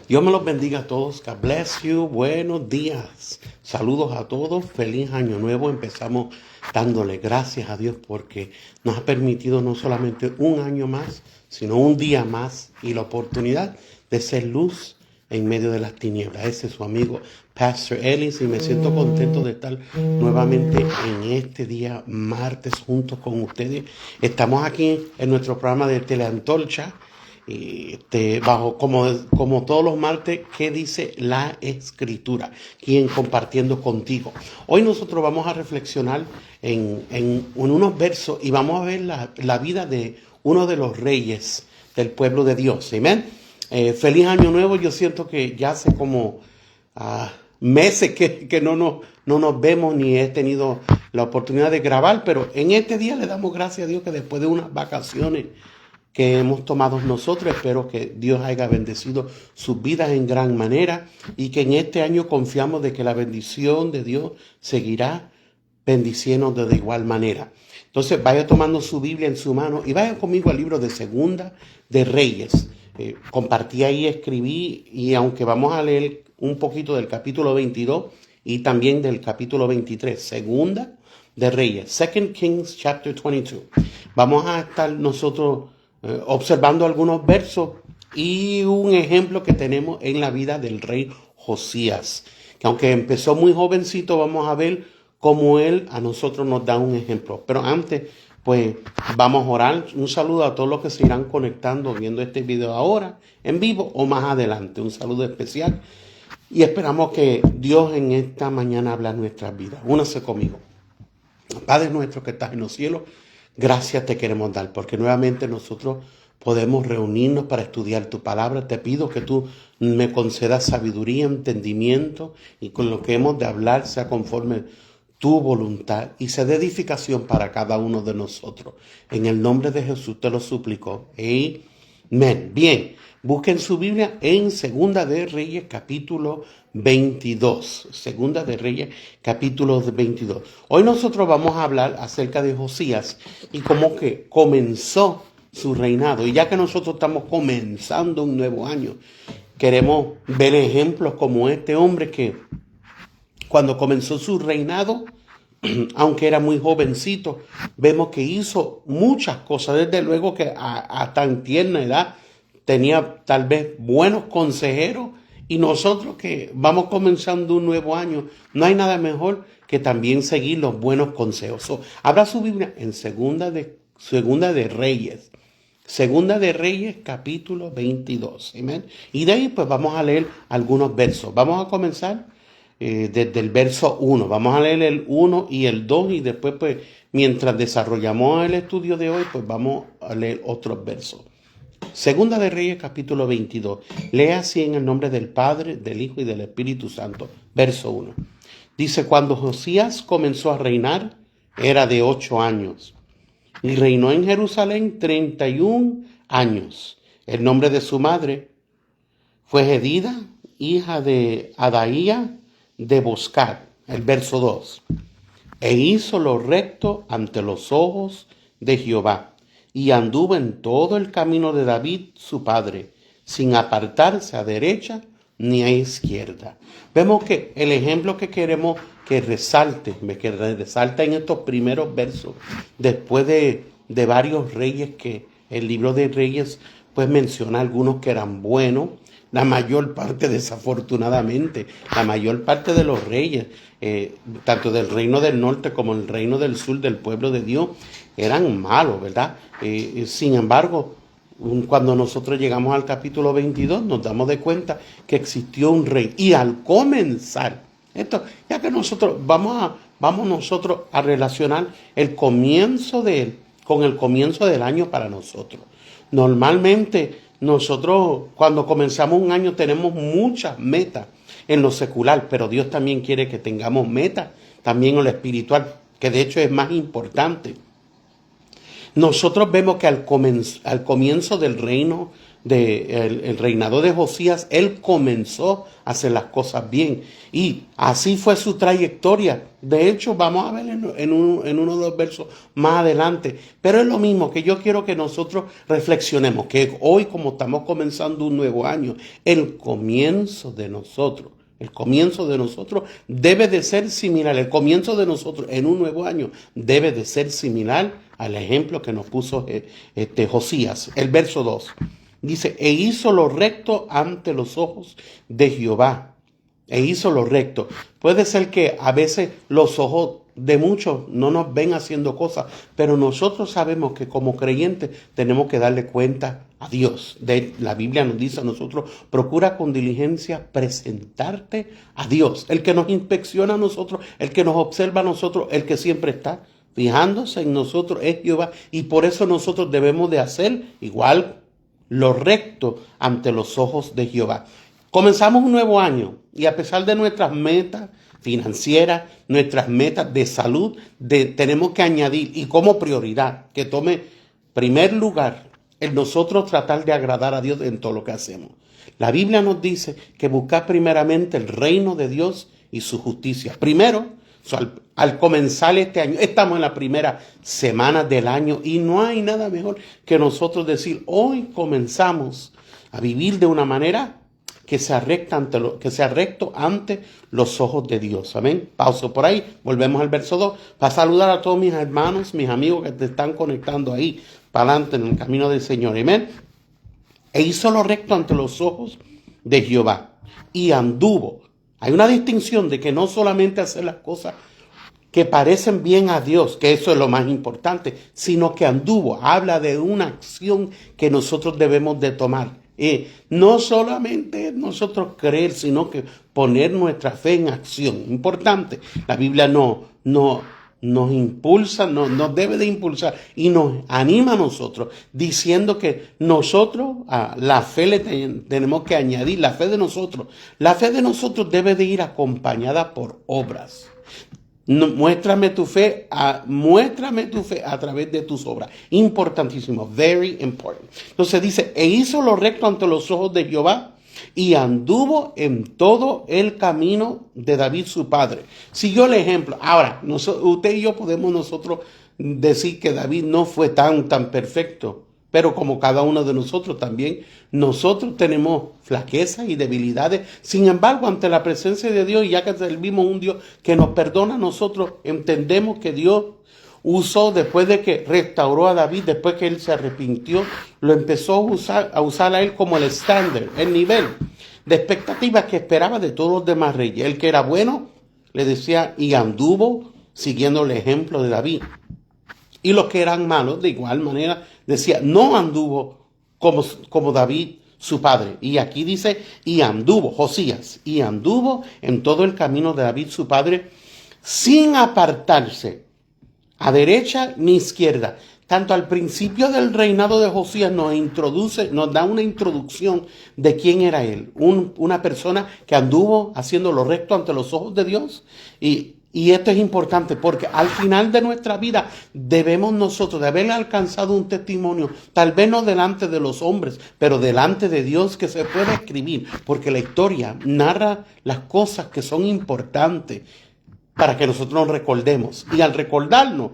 Dios me los bendiga a todos. God bless you. Buenos días. Saludos a todos. Feliz año nuevo. Empezamos dándole gracias a Dios porque nos ha permitido no solamente un año más, sino un día más y la oportunidad de ser luz en medio de las tinieblas. Ese es su amigo Pastor Ellis y me siento contento de estar nuevamente en este día martes junto con ustedes. Estamos aquí en nuestro programa de Teleantorcha. Bajo como todos los martes, ¿qué dice la Escritura? Quien compartiendo contigo. Hoy nosotros vamos a reflexionar en unos versos y vamos a ver la vida de uno de los reyes del pueblo de Dios. Amén. Feliz año nuevo. Yo siento que ya hace como meses que no nos vemos ni he tenido la oportunidad de grabar, pero en este día le damos gracias a Dios que después de unas vacaciones que hemos tomado nosotros, espero que Dios haya bendecido sus vidas en gran manera y que en este año confiamos de que la bendición de Dios seguirá bendiciéndonos de igual manera. Entonces vaya tomando su Biblia en su mano y vaya conmigo al libro de Segunda de Reyes. Compartí ahí, escribí, y aunque vamos a leer un poquito del capítulo 22 y también del capítulo 23, Segunda de Reyes, 2 Kings chapter 22. Vamos a estar nosotros observando algunos versos y un ejemplo que tenemos en la vida del rey Josías, que aunque empezó muy jovencito, vamos a ver cómo él a nosotros nos da un ejemplo. Pero antes, pues vamos a orar. Un saludo a todos los que se irán conectando viendo este video ahora, en vivo o más adelante. Un saludo especial y esperamos que Dios en esta mañana hable a nuestras vidas. Únase conmigo. Padre nuestro que estás en los cielos, gracias te queremos dar porque nuevamente nosotros podemos reunirnos para estudiar tu palabra. Te pido que tú me concedas sabiduría, entendimiento y con lo que hemos de hablar sea conforme tu voluntad y sea de edificación para cada uno de nosotros. En el nombre de Jesús te lo suplico. Amén. Bien, busquen su Biblia en Segunda de Reyes capítulo 22. Segunda de Reyes capítulo 22. Hoy nosotros vamos a hablar acerca de Josías y cómo que comenzó su reinado. Y ya que nosotros estamos comenzando un nuevo año, queremos ver ejemplos como este hombre que cuando comenzó su reinado, aunque era muy jovencito, vemos que hizo muchas cosas. Desde luego que a tan tierna edad tenía tal vez buenos consejeros, y nosotros que vamos comenzando un nuevo año, no hay nada mejor que también seguir los buenos consejos. Abra su Biblia en Segunda de Reyes. Segunda de Reyes, capítulo 22. Amén. Y de ahí pues vamos a leer algunos versos. Vamos a comenzar desde el verso 1. Vamos a leer el 1 y el 2 y después pues mientras desarrollamos el estudio de hoy pues vamos a leer otros versos. Segunda de Reyes capítulo 22. Lea así en el nombre del Padre, del Hijo y del Espíritu Santo. Verso 1. Dice: cuando Josías comenzó a reinar, era de 8 años. Y reinó en Jerusalén 31 años. El nombre de su madre fue Jedida, hija de Adaía de Boscat. El verso 2. E hizo lo recto ante los ojos de Jehová, y anduvo en todo el camino de David su padre, sin apartarse a derecha ni a izquierda. Vemos que el ejemplo que queremos que resalta en estos primeros versos, después de varios reyes que el libro de Reyes pues menciona algunos que eran buenos, la mayor parte, desafortunadamente, la mayor parte de los reyes, tanto del reino del norte como el reino del sur del pueblo de Dios, eran malos, ¿verdad? Sin embargo, cuando nosotros llegamos al capítulo 22, nos damos de cuenta que existió un rey. Y al comenzar, esto, ya que nosotros vamos nosotros a relacionar el comienzo de él con el comienzo del año para nosotros. Normalmente, nosotros cuando comenzamos un año tenemos muchas metas en lo secular, pero Dios también quiere que tengamos metas también en lo espiritual, que de hecho es más importante. Nosotros vemos que al comienzo del reino el reinado de Josías, él comenzó a hacer las cosas bien. Y así fue su trayectoria. De hecho, vamos a ver en uno de los versos más adelante. Pero es lo mismo que yo quiero que nosotros reflexionemos, que hoy, como estamos comenzando un nuevo año, el comienzo de nosotros debe de ser similar. El comienzo de nosotros en un nuevo año debe de ser similar al ejemplo que nos puso Josías. El verso 2 dice, e hizo lo recto ante los ojos de Jehová. E hizo lo recto. Puede ser que a veces los ojos de muchos no nos ven haciendo cosas, pero nosotros sabemos que como creyentes tenemos que darle cuenta a Dios. La Biblia nos dice a nosotros, procura con diligencia presentarte a Dios, el que nos inspecciona a nosotros, el que nos observa a nosotros, el que siempre está fijándose en nosotros es Jehová, y por eso nosotros debemos de hacer igual lo recto ante los ojos de Jehová. Comenzamos un nuevo año y a pesar de nuestras metas financieras, nuestras metas de salud, tenemos que añadir y como prioridad que tome primer lugar el nosotros tratar de agradar a Dios en todo lo que hacemos. La Biblia nos dice que buscar primeramente el reino de Dios y su justicia. Primero, al comenzar este año, estamos en la primera semana del año y no hay nada mejor que nosotros decir, hoy comenzamos a vivir de una manera que sea recto ante los ojos de Dios. Amén. Pauso por ahí. Volvemos al verso 2 para saludar a todos mis hermanos, mis amigos que te están conectando ahí para adelante en el camino del Señor. Amén. E hizo lo recto ante los ojos de Jehová y anduvo. Hay una distinción de que no solamente hacer las cosas que parecen bien a Dios, que eso es lo más importante, sino que anduvo. Habla de una acción que nosotros debemos de tomar. No solamente nosotros creer, sino que poner nuestra fe en acción. Importante. La Biblia nos impulsa, nos debe de impulsar y nos anima a nosotros, diciendo que nosotros a la fe le tenemos que añadir, la fe de nosotros debe de ir acompañada por obras. Muéstrame tu fe a través de tus obras. Importantísimo, very important. Entonces dice, e hizo lo recto ante los ojos de Jehová y anduvo en todo el camino de David su padre. Siguió el ejemplo. Ahora, usted y yo podemos nosotros decir que David no fue tan perfecto. Pero como cada uno de nosotros también, nosotros tenemos flaquezas y debilidades. Sin embargo, ante la presencia de Dios, y ya que servimos un Dios que nos perdona, nosotros entendemos que Dios usó, después de que restauró a David, después que él se arrepintió, lo empezó a usar a él como el estándar, el nivel de expectativas que esperaba de todos los demás reyes. El que era bueno, le decía, y anduvo siguiendo el ejemplo de David. Y los que eran malos, de igual manera, decía, no anduvo como David, su padre. Y aquí dice, y anduvo, Josías, y anduvo en todo el camino de David, su padre, sin apartarse a derecha ni izquierda. Tanto al principio del reinado de Josías nos da una introducción de quién era él. Una persona que anduvo haciendo lo recto ante los ojos de Dios. Y esto es importante porque al final de nuestra vida debemos nosotros de haber alcanzado un testimonio, tal vez no delante de los hombres, pero delante de Dios, que se puede escribir, porque la historia narra las cosas que son importantes para que nosotros nos recordemos. Y al recordarnos,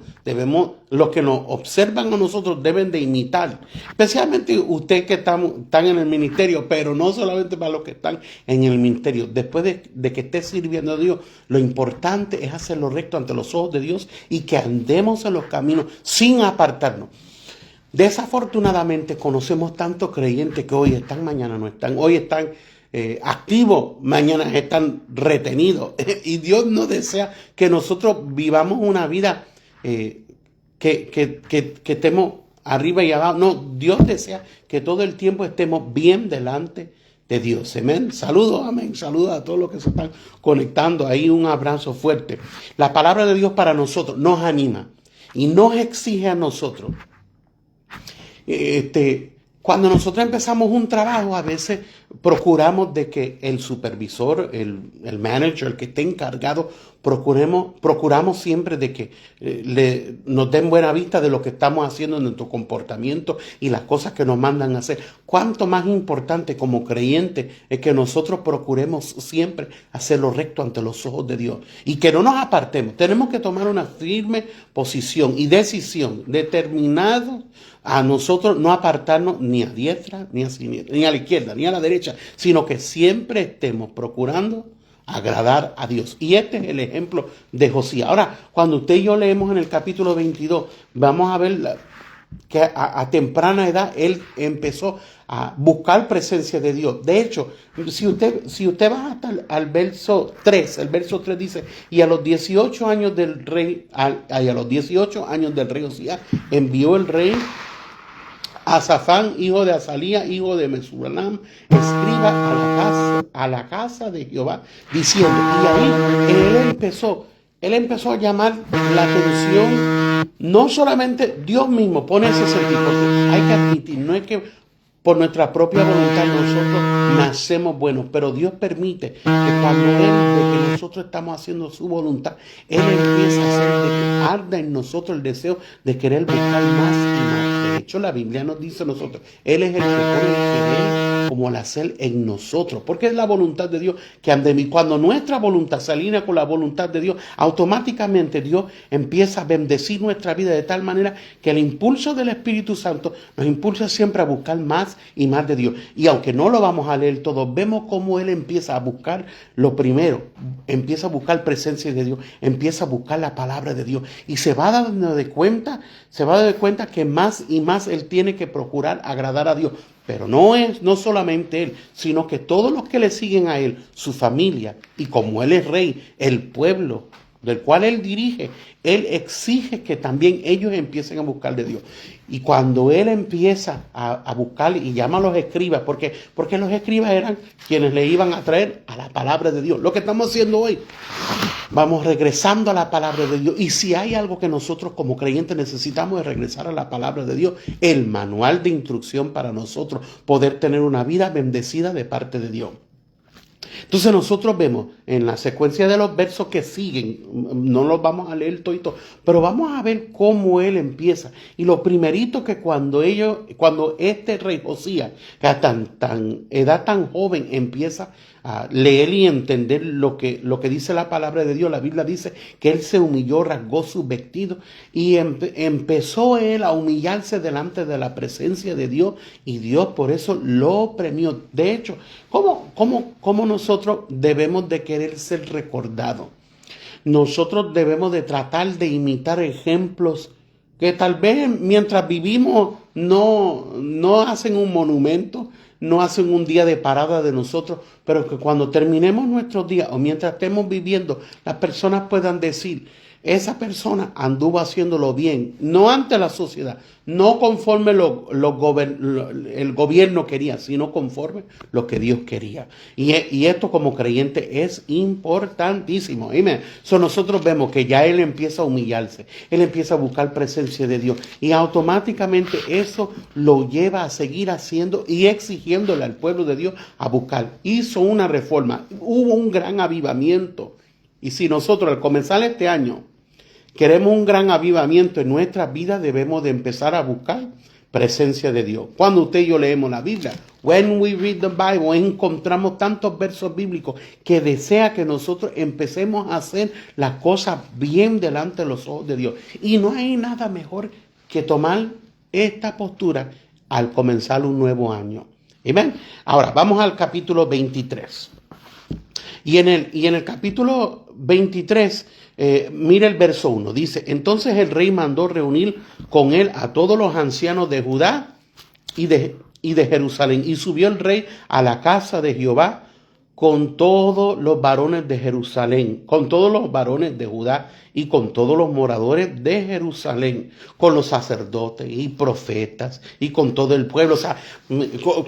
los que nos observan a nosotros deben de imitar. Especialmente usted que están en el ministerio, pero no solamente para los que están en el ministerio. Después de que esté sirviendo a Dios, lo importante es hacer lo recto ante los ojos de Dios y que andemos en los caminos sin apartarnos. Desafortunadamente conocemos tantos creyentes que hoy están, mañana no están. Hoy están activos, mañana están retenidos. Y Dios no desea que nosotros vivamos una vida que estemos arriba y abajo. No, Dios desea que todo el tiempo estemos bien delante de Dios. Amén. Saludos, amén. Saludos a todos los que se están conectando. Ahí un abrazo fuerte. La palabra de Dios para nosotros nos anima y nos exige a nosotros Cuando nosotros empezamos un trabajo, a veces procuramos de que el supervisor, el manager, el que esté encargado, procuramos siempre de que nos den buena vista de lo que estamos haciendo en nuestro comportamiento y las cosas que nos mandan a hacer. Cuánto más importante como creyentes es que nosotros procuremos siempre hacer lo recto ante los ojos de Dios y que no nos apartemos. Tenemos que tomar una firme posición y decisión determinada a nosotros no apartarnos ni a diestra, ni a siniestra, ni a la izquierda, ni a la derecha, sino que siempre estemos procurando agradar a Dios. Y este es el ejemplo de Josías. Ahora, cuando usted y yo leemos en el capítulo 22, vamos a ver que a temprana edad él empezó a buscar presencia de Dios. De hecho, si usted va hasta al verso 3, el verso 3 dice, y a los 18 años del rey, a los 18 años del rey Josías, envió el rey a Safán, hijo de Azalía, hijo de Mesulam, escriba a la casa de Jehová, diciendo, y ahí él empezó a llamar la atención, no solamente Dios mismo pone ese sentido, porque hay que admitir, no es que por nuestra propia voluntad nosotros nacemos buenos, pero Dios permite que cuando de que nosotros estamos haciendo su voluntad, Él empieza a hacer de que arda en nosotros el deseo de querer buscar más y más. De hecho, la Biblia nos dice a nosotros, Él es el que pone el querer como el hacer en nosotros, porque es la voluntad de Dios que ande en mí. Cuando nuestra voluntad se alinea con la voluntad de Dios, automáticamente Dios empieza a bendecir nuestra vida de tal manera que el impulso del Espíritu Santo nos impulsa siempre a buscar más y más de Dios. Y aunque no lo vamos a leer todo, vemos cómo Él empieza a buscar lo primero, empieza a buscar presencia de Dios, empieza a buscar la palabra de Dios y se va a dar cuenta que más y más Él tiene que procurar agradar a Dios. Pero no solamente Él, sino que todos los que le siguen a Él, su familia, y como Él es rey, el pueblo del cual Él dirige, Él exige que también ellos empiecen a buscar de Dios. Y cuando Él empieza a buscar y llama a los escribas, porque los escribas eran quienes le iban a traer a la palabra de Dios. Lo que estamos haciendo hoy, vamos regresando a la palabra de Dios. Y si hay algo que nosotros como creyentes necesitamos es regresar a la palabra de Dios, el manual de instrucción para nosotros poder tener una vida bendecida de parte de Dios. Entonces nosotros vemos en la secuencia de los versos que siguen, no los vamos a leer todo, pero vamos a ver cómo él empieza. Y lo primerito que cuando este rey Josías, que a edad tan joven, empieza a leer y entender lo que dice la palabra de Dios, la Biblia dice que él se humilló, rasgó sus vestidos y empezó él a humillarse delante de la presencia de Dios y Dios por eso lo premió. De hecho, ¿cómo nosotros debemos de querer ser recordados? Nosotros debemos de tratar de imitar ejemplos que tal vez mientras vivimos no hacen un monumento, no hacen un día de parada de nosotros, pero que cuando terminemos nuestros días o mientras estemos viviendo, las personas puedan decir, esa persona anduvo haciéndolo bien, no ante la sociedad, no conforme el gobierno quería, sino conforme lo que Dios quería. Y esto como creyente es importantísimo. Nosotros vemos que ya él empieza a humillarse, él empieza a buscar presencia de Dios y automáticamente eso lo lleva a seguir haciendo y exigiéndole al pueblo de Dios a buscar. Hizo una reforma, hubo un gran avivamiento. Y si nosotros al comenzar este año queremos un gran avivamiento en nuestras vidas, debemos de empezar a buscar presencia de Dios. Cuando usted y yo leemos la Biblia, when we read the Bible, encontramos tantos versos bíblicos que desea que nosotros empecemos a hacer las cosas bien delante de los ojos de Dios. Y no hay nada mejor que tomar esta postura al comenzar un nuevo año. Amén. Ahora, vamos al capítulo 23. Y en el capítulo 23, mire el verso 1, dice, entonces el rey mandó reunir con él a todos los ancianos de Judá y de Jerusalén. Y subió el rey a la casa de Jehová con todos los varones de Jerusalén, con todos los varones de Judá y con todos los moradores de Jerusalén, con los sacerdotes y profetas y con todo el pueblo. O sea,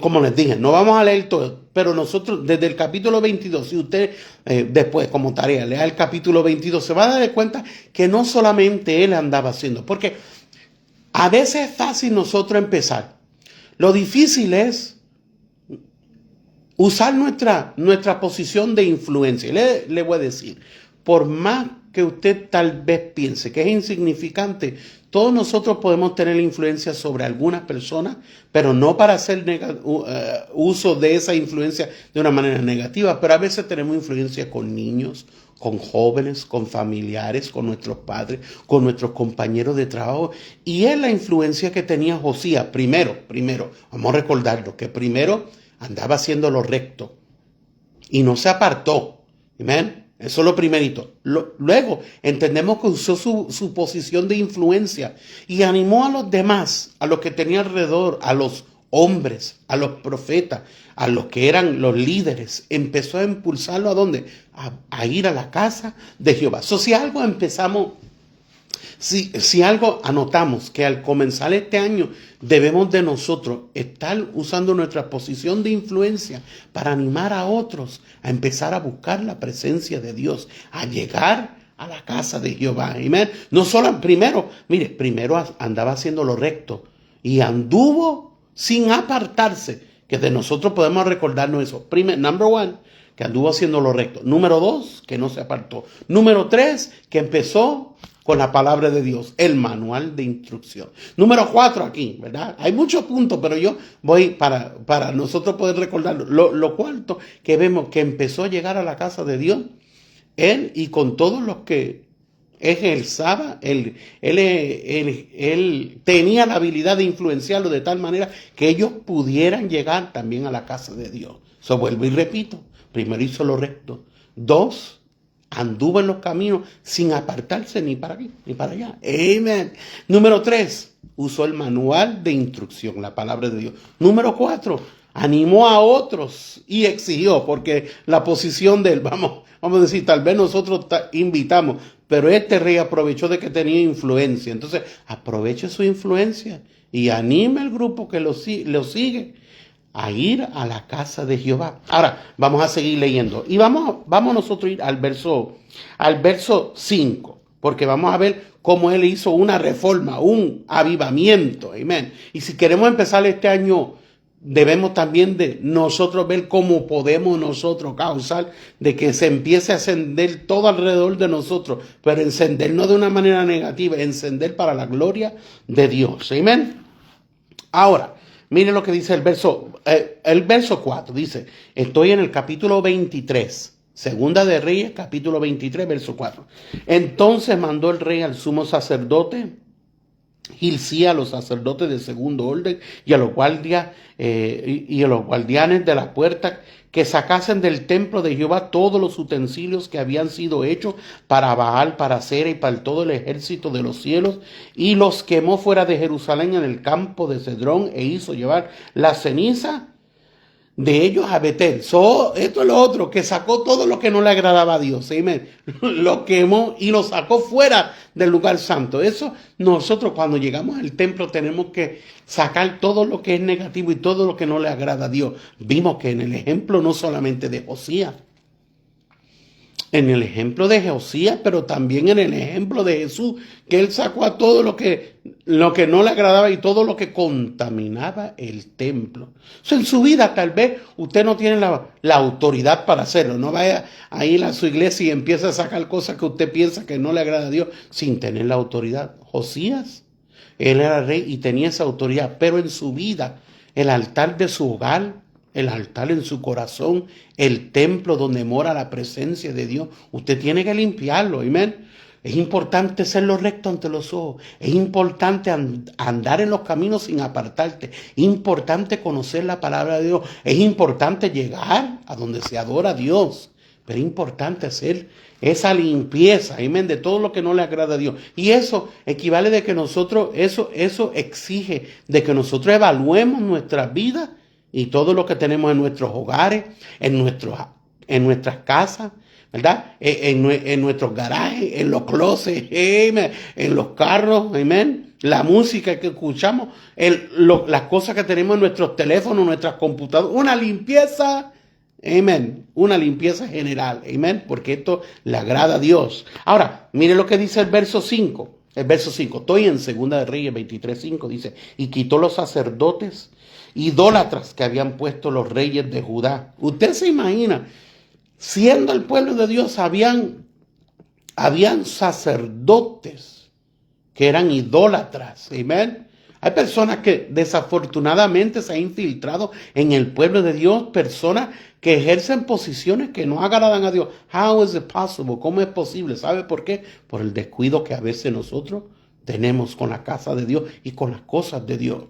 como les dije, no vamos a leer todo, pero nosotros desde el capítulo 22, si usted después como tarea lea el capítulo 22, se va a dar cuenta que no solamente él andaba haciendo, porque a veces es fácil nosotros empezar. Lo difícil es usar nuestra posición de influencia. Le voy a decir, por más que usted tal vez piense que es insignificante, todos nosotros podemos tener influencia sobre algunas personas, pero no para hacer uso de esa influencia de una manera negativa, pero a veces tenemos influencia con niños, con jóvenes, con familiares, con nuestros padres, con nuestros compañeros de trabajo. Y es la influencia que tenía Josías. Primero, vamos a recordarlo, que primero andaba haciendo lo recto y no se apartó. Amén. Eso es lo primerito. Luego entendemos que usó su posición de influencia y animó a los demás, a los que tenía alrededor, a los hombres, a los profetas, a los que eran los líderes. Empezó a impulsarlo ¿a dónde? A ir a la casa de Jehová. Si algo empezamos, si algo anotamos que al comenzar este año debemos de nosotros estar usando nuestra posición de influencia para animar a otros a empezar a buscar la presencia de Dios, a llegar a la casa de Jehová. Amén. No solo primero andaba haciendo lo recto y anduvo sin apartarse, que de nosotros podemos recordarnos eso. Number one, que anduvo haciendo lo recto. Número 2, que no se apartó. Número 3, que empezó con la palabra de Dios, el manual de instrucción. Número 4 aquí, ¿verdad? Hay muchos puntos, pero yo voy para nosotros poder recordarlo. Lo cuarto que vemos, que empezó a llegar a la casa de Dios, él y con todos los que ejerzaba, él tenía la habilidad de influenciarlo de tal manera que ellos pudieran llegar también a la casa de Dios. Vuelvo y repito, primero hizo lo recto. 2, anduvo en los caminos sin apartarse ni para aquí ni para allá. Amén. Número 3, usó el manual de instrucción, la palabra de Dios. Número 4, animó a otros y exigió, porque la posición de él, vamos a decir, tal vez nosotros invitamos, pero este rey aprovechó de que tenía influencia. Entonces, aproveche su influencia y anime al grupo que lo sigue a ir a la casa de Jehová. Ahora, vamos a seguir leyendo. Y vamos nosotros a ir al verso 5, porque vamos a ver cómo él hizo una reforma, un avivamiento. Amén. Y si queremos empezar este año, debemos también de nosotros ver cómo podemos nosotros causar de que se empiece a encender todo alrededor de nosotros, pero encender no de una manera negativa, encender para la gloria de Dios. Amén. Ahora, mire lo que dice el verso 4, dice, estoy en el capítulo 23, Segunda de Reyes, capítulo 23, verso 4. Entonces mandó el rey al sumo sacerdote Hilcías, a los sacerdotes de segundo orden y a los guardias y a los guardianes de las puertas, que sacasen del templo de Jehová todos los utensilios que habían sido hechos para Baal, para Acera y para todo el ejército de los cielos, y los quemó fuera de Jerusalén en el campo de Cedrón, e hizo llevar la ceniza de ellos a Betel. Esto es lo otro, que sacó todo lo que no le agradaba a Dios. Amén. Lo quemó y lo sacó fuera del lugar santo. Eso nosotros cuando llegamos al templo tenemos que sacar todo lo que es negativo y todo lo que no le agrada a Dios. Vimos que en el ejemplo no solamente de Josías, en el ejemplo de Josías, pero también en el ejemplo de Jesús, que él sacó a todo lo que no le agradaba y todo lo que contaminaba el templo. En su vida tal vez usted no tiene la autoridad para hacerlo. No vaya a ir a su iglesia y empiece a sacar cosas que usted piensa que no le agrada a Dios sin tener la autoridad. Josías, él era rey y tenía esa autoridad, pero en su vida, el altar de su hogar, el altar en su corazón, el templo donde mora la presencia de Dios, usted tiene que limpiarlo. Amén. Es importante ser lo recto ante los ojos. Es importante andar en los caminos sin apartarte. Es importante conocer la palabra de Dios. Es importante llegar a donde se adora a Dios. Pero es importante hacer esa limpieza, amén, de todo lo que no le agrada a Dios. Y eso equivale de que nosotros, eso exige de que nosotros evaluemos nuestras vidas y todo lo que tenemos en nuestros hogares, en nuestras casas, ¿verdad? En nuestros garajes, en los closets, en los carros, amén. La música que escuchamos, las cosas que tenemos en nuestros teléfonos, nuestras computadoras, una limpieza, amén, una limpieza general, amén, porque esto le agrada a Dios. Ahora, mire lo que dice el verso 5. El verso 5, estoy en Segunda de Reyes 23:5, dice, y quitó los sacerdotes idólatras que habían puesto los reyes de Judá. Usted se imagina, siendo el pueblo de Dios, habían sacerdotes que eran idólatras. Amén. Hay personas que desafortunadamente se han infiltrado en el pueblo de Dios, personas que ejercen posiciones que no agradan a Dios. How is it possible? ¿Cómo es posible? ¿Sabe por qué? Por el descuido que a veces nosotros tenemos con la casa de Dios y con las cosas de Dios.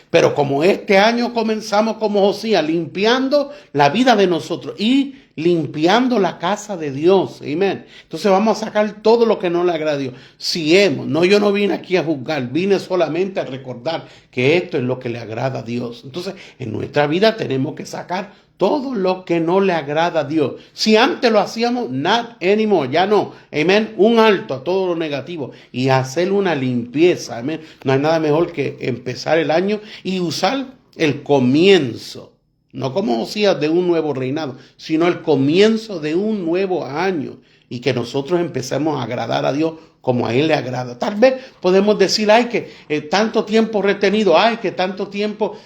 Pero como este año comenzamos como Josías, limpiando la vida de nosotros y limpiando la casa de Dios. Amén. Entonces vamos a sacar todo lo que no le agrada a Dios. Yo no vine aquí a juzgar, vine solamente a recordar que esto es lo que le agrada a Dios. Entonces en nuestra vida tenemos que sacar todo lo que no le agrada a Dios. Si antes lo hacíamos, not anymore, ya no. Amén. Un alto a todo lo negativo y hacer una limpieza. Amén. No hay nada mejor que empezar el año y usar el comienzo. No como Josías de un nuevo reinado, sino el comienzo de un nuevo año. Y que nosotros empecemos a agradar a Dios como a Él le agrada. Tal vez podemos decir, ay, que tanto tiempo retenido, ay, que tanto tiempo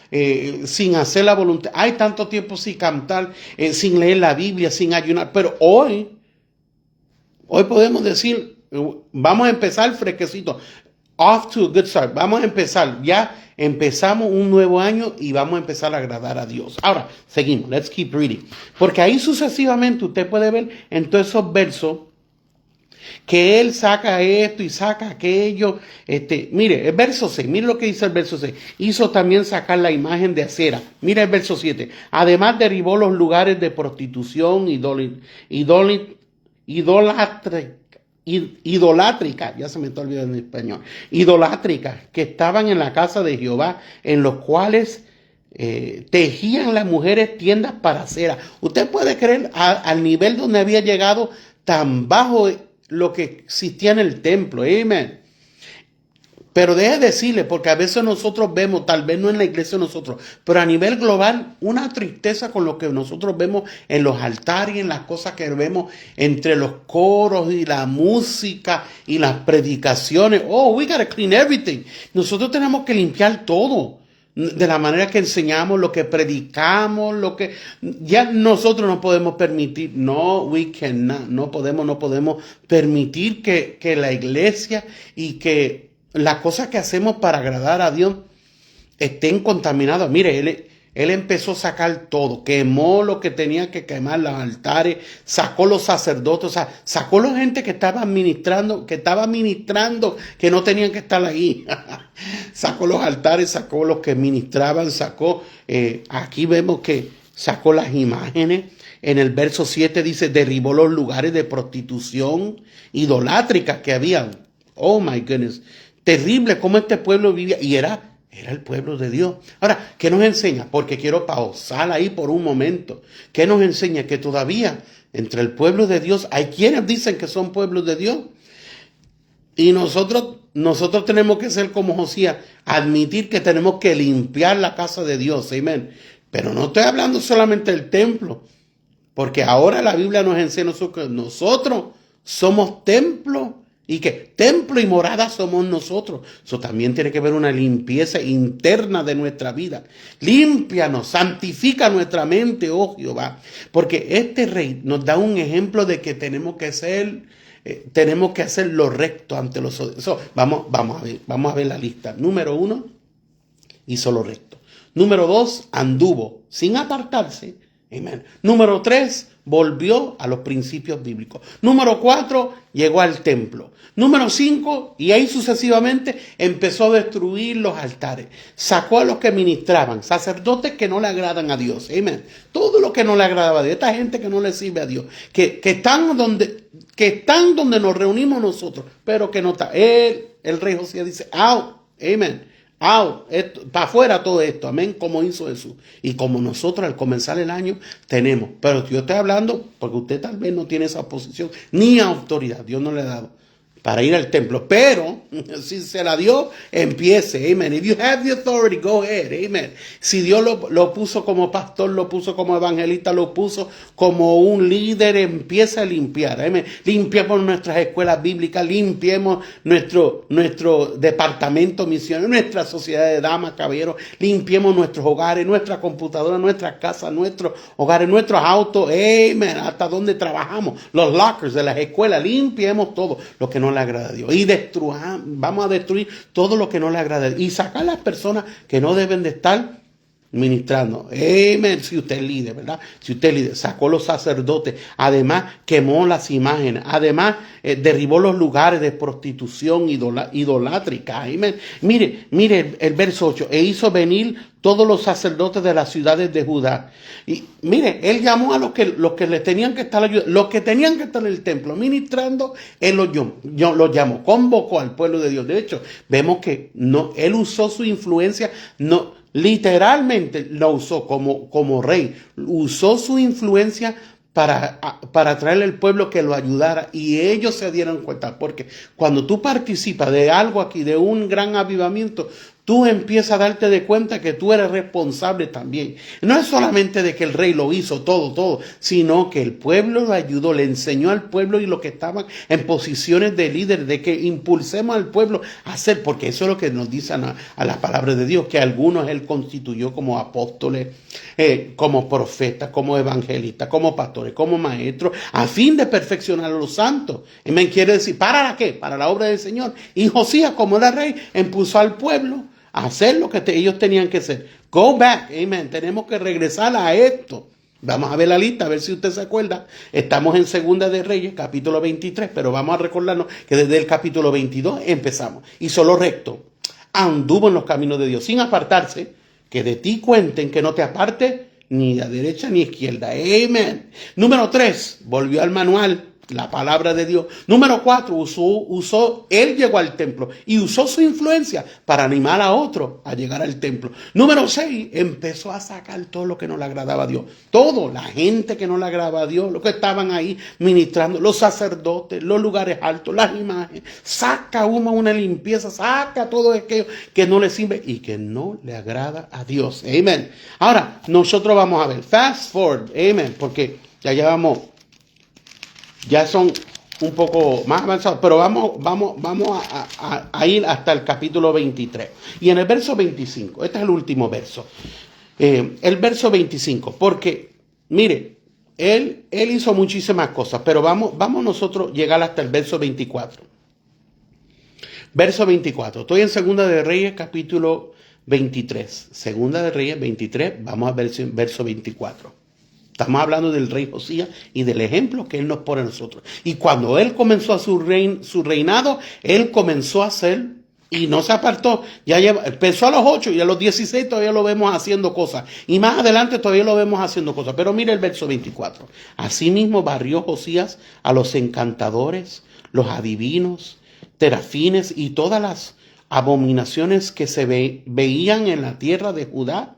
sin hacer la voluntad, ay, tanto tiempo sin cantar, sin leer la Biblia, sin ayunar. Pero hoy podemos decir, vamos a empezar fresquecito. Off to a good start. Vamos a empezar. Ya empezamos un nuevo año y vamos a empezar a agradar a Dios. Ahora, seguimos. Let's keep reading. Porque ahí sucesivamente usted puede ver en todos esos versos que él saca esto y saca aquello. Mire, el verso 6, mire lo que dice el verso 6. Hizo también sacar la imagen de acera. Mira el verso 7. Además derribó los lugares de prostitución, idolátrica, ya se me está olvidando en español, idolátricas que estaban en la casa de Jehová, en los cuales tejían las mujeres tiendas para cera. Usted puede creer al nivel donde había llegado tan bajo lo que existía en el templo. Amén. Pero deje decirle, porque a veces nosotros vemos, tal vez no en la iglesia nosotros, pero a nivel global, una tristeza con lo que nosotros vemos en los altares y en las cosas que vemos entre los coros y la música y las predicaciones. Oh, we gotta clean everything. Nosotros tenemos que limpiar todo. De la manera que enseñamos, lo que predicamos, lo que ya nosotros no podemos permitir. No, we cannot. No podemos permitir que la iglesia y que las cosas que hacemos para agradar a Dios estén contaminadas. Mire, él empezó a sacar todo, quemó lo que tenía que quemar, los altares, sacó los sacerdotes, o sea, sacó la gente que estaba ministrando, que no tenían que estar ahí. Sacó los altares, sacó los que ministraban, aquí vemos que sacó las imágenes. En el verso 7 dice, derribó los lugares de prostitución idolátricas que habían. Oh my goodness. Terrible cómo este pueblo vivía y era el pueblo de Dios. Ahora, ¿qué nos enseña? Porque quiero pausar ahí por un momento. ¿Qué nos enseña? Que todavía entre el pueblo de Dios hay quienes dicen que son pueblos de Dios. Y nosotros tenemos que ser como Josías, admitir que tenemos que limpiar la casa de Dios. Amén. Pero no estoy hablando solamente del templo, porque ahora la Biblia nos enseña que nosotros somos templo. Y que templo y morada somos nosotros. Eso también tiene que ver una limpieza interna de nuestra vida. Límpianos, santifica nuestra mente, oh Jehová. Porque este rey nos da un ejemplo de que tenemos que hacer lo recto ante los ojos. Vamos a ver la lista. Número 1, hizo lo recto. Número 2, anduvo sin apartarse. Amén. Número 3, volvió a los principios bíblicos. Número 4, llegó al templo. Número 5, y ahí sucesivamente empezó a destruir los altares. Sacó a los que ministraban, sacerdotes que no le agradan a Dios. Amén. Todo lo que no le agradaba a Dios, esta gente que no le sirve a Dios, que están donde nos reunimos nosotros, pero que no está. El rey Josías dice, out, amén. Para afuera todo esto, amén, como hizo Jesús. Y como nosotros al comenzar el año tenemos, pero yo estoy hablando porque usted tal vez no tiene esa posición ni autoridad, Dios no le ha dado. para ir al templo. Pero si se la dio, empiece. Amen. If you have the authority, go ahead. Amen. Si Dios lo puso como pastor, lo puso como evangelista, lo puso como un líder, empieza a limpiar. Amen. Limpiemos nuestras escuelas bíblicas, limpiemos nuestro departamento misionero, nuestra sociedad de damas, caballeros, limpiemos nuestros hogares, nuestra computadora, nuestras casas, nuestros hogares, nuestros autos. Amen. Hasta donde trabajamos, los lockers de las escuelas, limpiemos todo lo que no le agrada a Dios y vamos a destruir todo lo que no le agrada a Dios y sacar las personas que no deben de estar ministrando. Amén. Si usted es líder, ¿verdad? Si usted es líder, sacó los sacerdotes, además quemó las imágenes, además derribó los lugares de prostitución idolátrica. Amén. Mire el verso 8, e hizo venir todos los sacerdotes de las ciudades de Judá. Y mire, él llamó a los que le tenían que estar ayudando, los que tenían que estar en el templo ministrando, él los llamó, convocó al pueblo de Dios. De hecho, vemos que él usó su influencia, literalmente lo usó como rey, usó su influencia para traerle al pueblo que lo ayudara y ellos se dieron cuenta, porque cuando tú participas de algo aquí, de un gran avivamiento, tú empiezas a darte de cuenta que tú eres responsable también. No es solamente de que el rey lo hizo todo, sino que el pueblo lo ayudó, le enseñó al pueblo y los que estaban en posiciones de líder, de que impulsemos al pueblo a hacer, porque eso es lo que nos dicen a la palabra de Dios, que algunos él constituyó como apóstoles, como profetas, como evangelistas, como pastores, como maestros, a fin de perfeccionar a los santos. Y me quiere decir, ¿para qué? Para la obra del Señor. Y Josías, como era rey, impulsó al pueblo hacer lo que ellos tenían que hacer. Go back, amen. Tenemos que regresar a esto. Vamos a ver la lista, a ver si usted se acuerda. Estamos en Segunda de Reyes, capítulo 23, pero vamos a recordarnos que desde el capítulo 22 empezamos. Hizo lo recto, anduvo en los caminos de Dios, sin apartarse, que de ti cuenten que no te aparte ni a derecha ni a izquierda. Amen. Número 3, volvió al manual, la palabra de Dios. Número 4, él llegó al templo y usó su influencia para animar a otros a llegar al templo. Número 6, empezó a sacar todo lo que no le agradaba a Dios. Todo, la gente que no le agradaba a Dios, los que estaban ahí ministrando, los sacerdotes, los lugares altos, las imágenes. Saca una limpieza, saca todo aquello que no le sirve y que no le agrada a Dios. Amén. Ahora, nosotros vamos a ver, fast forward, amén, porque ya son un poco más avanzados, pero vamos a ir hasta el capítulo 23. Y en el verso 25, este es el último verso, el verso 25, porque, mire, él hizo muchísimas cosas, pero vamos nosotros a llegar hasta el verso 24. Verso 24, estoy en Segunda de Reyes, capítulo 23. Segunda de Reyes 23, vamos a ver verso 24. Estamos hablando del rey Josías y del ejemplo que él nos pone a nosotros. Y cuando él comenzó su reinado, él comenzó a hacer y no se apartó. Empezó a los 8 y a los 16 todavía lo vemos haciendo cosas. Y más adelante todavía lo vemos haciendo cosas. Pero mire el verso 24. Asimismo barrió Josías a los encantadores, los adivinos, terafines y todas las abominaciones que se veían en la tierra de Judá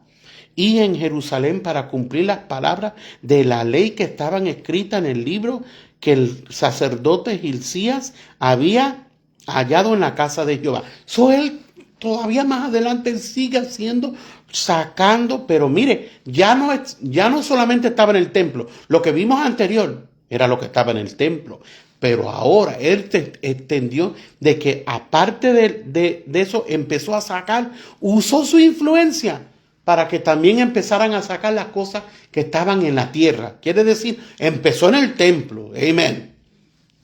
y en Jerusalén para cumplir las palabras de la ley que estaban escritas en el libro que el sacerdote Hilcías había hallado en la casa de Jehová. Él todavía más adelante sigue sacando, pero mire, ya no solamente estaba en el templo. Lo que vimos anterior era lo que estaba en el templo. Pero ahora él entendió de que aparte de eso empezó a sacar, usó su influencia para que también empezaran a sacar las cosas que estaban en la tierra. Quiere decir, empezó en el templo. Amen.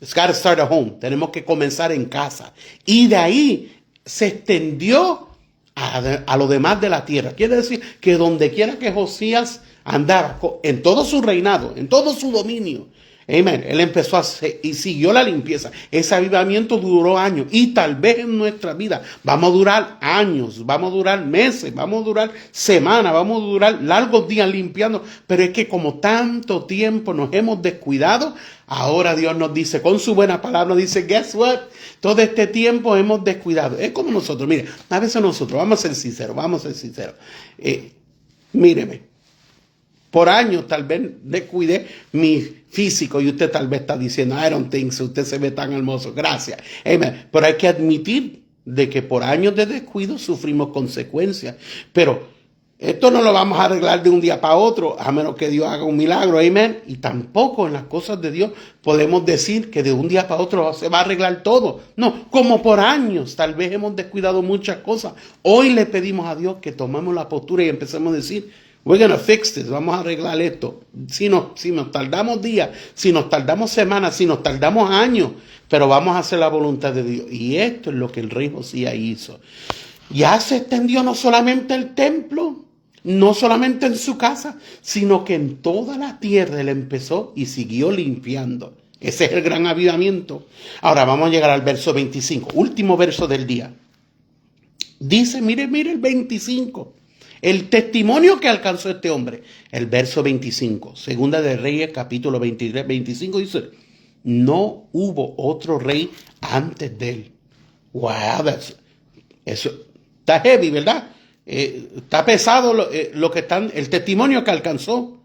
It's got to start at home. Tenemos que comenzar en casa. Y de ahí se extendió a lo demás de la tierra. Quiere decir que donde quiera que Josías andaba, en todo su reinado, en todo su dominio, amén, él empezó a hacer y siguió la limpieza. Ese avivamiento duró años y tal vez en nuestra vida vamos a durar años, vamos a durar meses, vamos a durar semanas, vamos a durar largos días limpiando. Pero es que como tanto tiempo nos hemos descuidado, ahora Dios nos dice, con su buena palabra, nos dice, guess what? Todo este tiempo hemos descuidado. Es como nosotros, mire, a veces nosotros, vamos a ser sinceros. Míreme. Por años tal vez descuidé mi físico y usted tal vez está diciendo, I don't think so, usted se ve tan hermoso, gracias. Amen. Pero hay que admitir de que por años de descuido sufrimos consecuencias. Pero esto no lo vamos a arreglar de un día para otro, a menos que Dios haga un milagro, amén. Y tampoco en las cosas de Dios podemos decir que de un día para otro se va a arreglar todo. No, como por años tal vez hemos descuidado muchas cosas. Hoy le pedimos a Dios que tomemos la postura y empecemos a decir, we're gonna fix this, vamos a arreglar esto. Si nos tardamos días, si nos tardamos semanas, si nos tardamos años, pero vamos a hacer la voluntad de Dios. Y esto es lo que el rey Josías hizo. Ya se extendió no solamente el templo, no solamente en su casa, sino que en toda la tierra él empezó y siguió limpiando. Ese es el gran avivamiento. Ahora vamos a llegar al verso 25, último verso del día. Dice, mire el 25. El testimonio que alcanzó este hombre. El verso 25. Segunda de Reyes, capítulo 23, 25 dice, no hubo otro rey antes de él. Wow, eso está heavy, ¿verdad? Está pesado lo que están, el testimonio que alcanzó,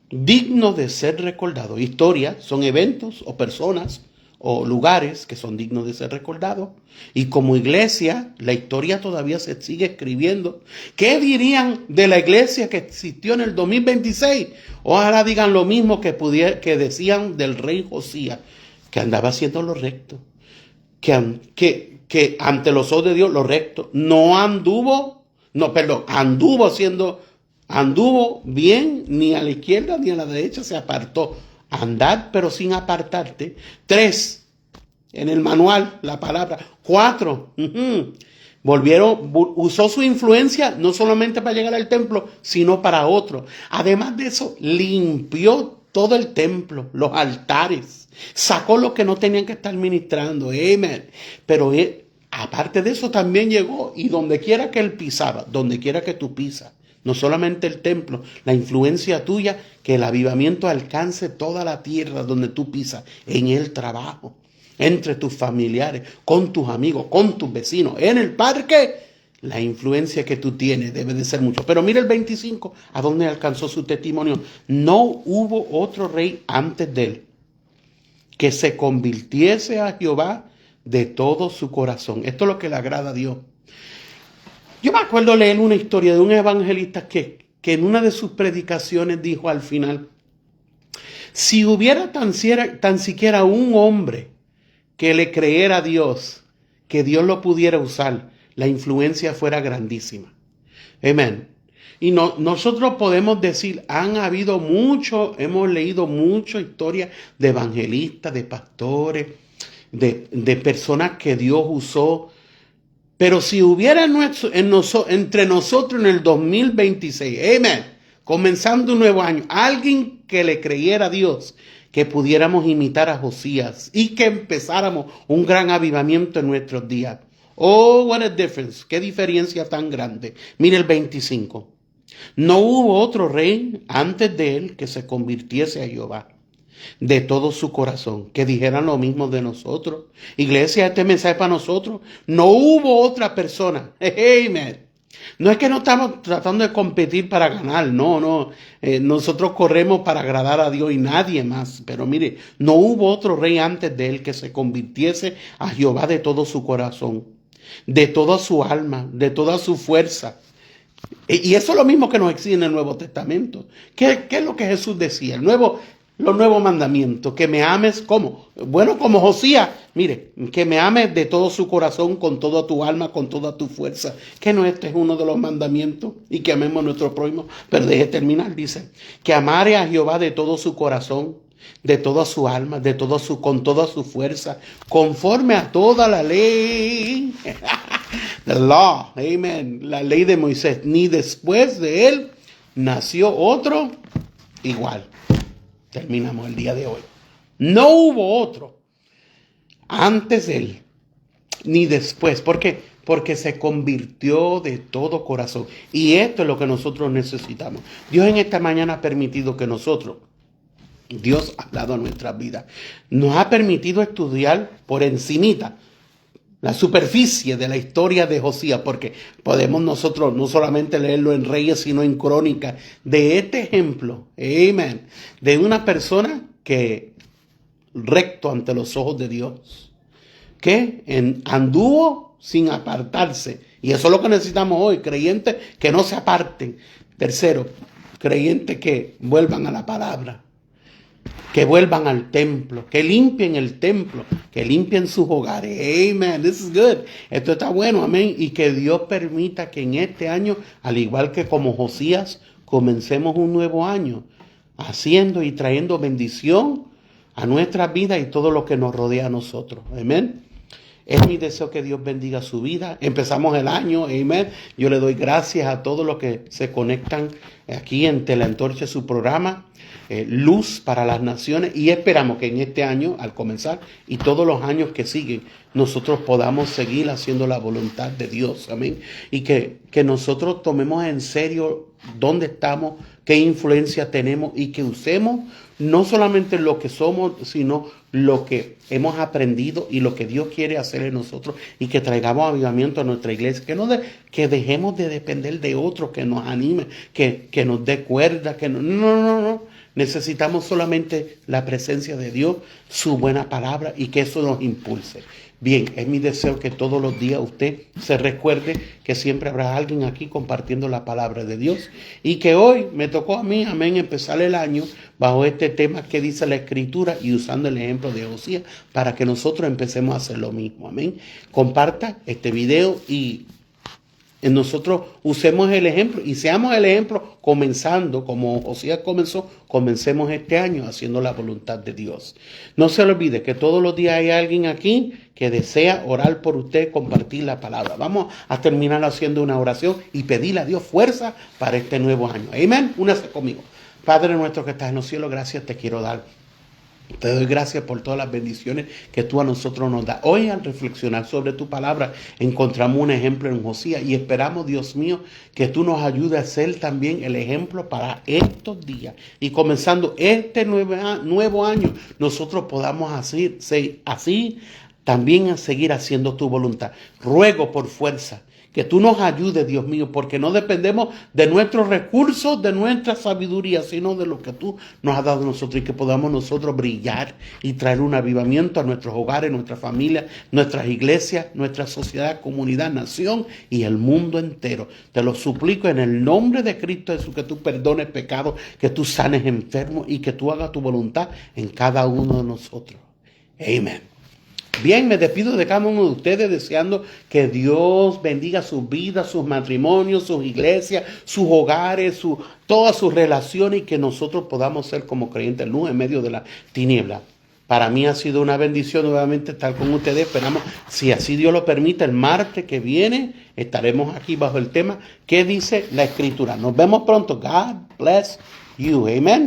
digno de ser recordado. Historias son eventos o personas o lugares que son dignos de ser recordados. Y como iglesia, la historia todavía se sigue escribiendo. ¿Qué dirían de la iglesia que existió en el 2026? Ojalá digan lo mismo que decían del rey Josías, que andaba haciendo lo recto, que ante los ojos de Dios lo recto, anduvo bien, ni a la izquierda ni a la derecha se apartó. Andar pero sin apartarte. 3, en el manual, la palabra. 4, usó su influencia no solamente para llegar al templo, sino para otro. Además de eso, limpió todo el templo, los altares. Sacó lo que no tenían que estar ministrando. Amén. Pero él, aparte de eso, también llegó y donde quiera que él pisaba, donde quiera que tú pisas, no solamente el templo, la influencia tuya, que el avivamiento alcance toda la tierra donde tú pisas, en el trabajo, entre tus familiares, con tus amigos, con tus vecinos, en el parque. La influencia que tú tienes debe de ser mucho. Pero mira el 25, a dónde alcanzó su testimonio. No hubo otro rey antes de él que se convirtiese a Jehová de todo su corazón. Esto es lo que le agrada a Dios. Yo me acuerdo leer una historia de un evangelista que en una de sus predicaciones dijo al final, si hubiera tan siquiera un hombre que le creyera a Dios, que Dios lo pudiera usar, la influencia fuera grandísima. Amén. Y nosotros podemos decir, hemos leído mucha historia de evangelistas, de pastores, de personas que Dios usó. Pero si hubiera entre nosotros en el 2026, amén, comenzando un nuevo año, alguien que le creyera a Dios, que pudiéramos imitar a Josías y que empezáramos un gran avivamiento en nuestros días. Oh, what a difference, qué diferencia tan grande. Mire el 25. No hubo otro rey antes de él que se convirtiese a Jehová de todo su corazón, que dijeran lo mismo de nosotros. Iglesia, este mensaje para nosotros. No hubo otra persona. Amen. No es que no estamos tratando de competir para ganar, no. Nosotros corremos para agradar a Dios y nadie más. Pero mire, no hubo otro rey antes de él que se convirtiese a Jehová de todo su corazón, de toda su alma, de toda su fuerza. Y eso es lo mismo que nos exige en el Nuevo Testamento. ¿Qué es lo que Jesús decía? Los nuevos mandamientos, que me ames como, bueno, como Josías, mire, que me ames de todo su corazón, con toda tu alma, con toda tu fuerza, que no este es uno de los mandamientos, y que amemos a nuestro prójimo. Pero deje terminar, dice, que amare a Jehová de todo su corazón, de toda su alma, con toda su fuerza, conforme a toda la ley, the law, amen, la ley de Moisés, ni después de él nació otro igual. Terminamos el día de hoy. No hubo otro antes de él, ni después. ¿Por qué? Porque se convirtió de todo corazón. Y esto es lo que nosotros necesitamos. Dios en esta mañana ha permitido que Dios ha dado a nuestras vidas, nos ha permitido estudiar por encimita la superficie de la historia de Josías, porque podemos nosotros no solamente leerlo en Reyes, sino en Crónicas, de este ejemplo, amén, de una persona que recto ante los ojos de Dios, que anduvo sin apartarse. Y eso es lo que necesitamos hoy, creyentes que no se aparten. Tercero, creyentes que vuelvan a la palabra, que vuelvan al templo, que limpien el templo, que limpien sus hogares. Amen. This is good. Esto está bueno, amén. Y que Dios permita que en este año, al igual que como Josías, comencemos un nuevo año, haciendo y trayendo bendición a nuestra vida y todo lo que nos rodea a nosotros. Amén. Es mi deseo que Dios bendiga su vida. Empezamos el año, amén. Yo le doy gracias a todos los que se conectan aquí en Teleantorcha, su programa, Luz para las Naciones. Y esperamos que en este año, al comenzar, y todos los años que siguen, nosotros podamos seguir haciendo la voluntad de Dios, amén. Y que nosotros tomemos en serio dónde estamos, qué influencia tenemos y que usemos no solamente lo que somos, sino lo que hemos aprendido y lo que Dios quiere hacer en nosotros y que traigamos avivamiento a nuestra iglesia, que dejemos de depender de otros, que nos anime, que nos dé cuerda, no. Necesitamos solamente la presencia de Dios, su buena palabra y que eso nos impulse. Bien, es mi deseo que todos los días usted se recuerde que siempre habrá alguien aquí compartiendo la palabra de Dios y que hoy me tocó a mí, amén, empezar el año bajo este tema que dice la Escritura y usando el ejemplo de Josías para que nosotros empecemos a hacer lo mismo, amén. Comparta este video y nosotros usemos el ejemplo y seamos el ejemplo comenzando, como Josías comenzó, comencemos este año haciendo la voluntad de Dios. No se le olvide que todos los días hay alguien aquí que desea orar por usted, compartir la palabra. Vamos a terminar haciendo una oración y pedirle a Dios fuerza para este nuevo año. Amén. Únase conmigo. Padre nuestro que estás en los cielos, gracias te quiero dar. Te doy gracias por todas las bendiciones que tú a nosotros nos das. Hoy al reflexionar sobre tu palabra encontramos un ejemplo en Josías y esperamos, Dios mío, que tú nos ayudes a ser también el ejemplo para estos días. Y comenzando este nuevo año, nosotros podamos así también a seguir haciendo tu voluntad. Ruego por fuerza que tú nos ayudes, Dios mío, porque no dependemos de nuestros recursos, de nuestra sabiduría, sino de lo que tú nos has dado a nosotros y que podamos nosotros brillar y traer un avivamiento a nuestros hogares, nuestras familias, nuestras iglesias, nuestra sociedad, comunidad, nación y el mundo entero. Te lo suplico en el nombre de Cristo Jesús, que tú perdones pecados, que tú sanes enfermos y que tú hagas tu voluntad en cada uno de nosotros. Amén. Bien, me despido de cada uno de ustedes deseando que Dios bendiga sus vidas, sus matrimonios, sus iglesias, sus hogares, todas sus relaciones y que nosotros podamos ser como creyentes luz en medio de la tiniebla. Para mí ha sido una bendición nuevamente estar con ustedes. Esperamos, si así Dios lo permite, el martes que viene estaremos aquí bajo el tema ¿qué dice la Escritura? Nos vemos pronto. God bless you. Amen.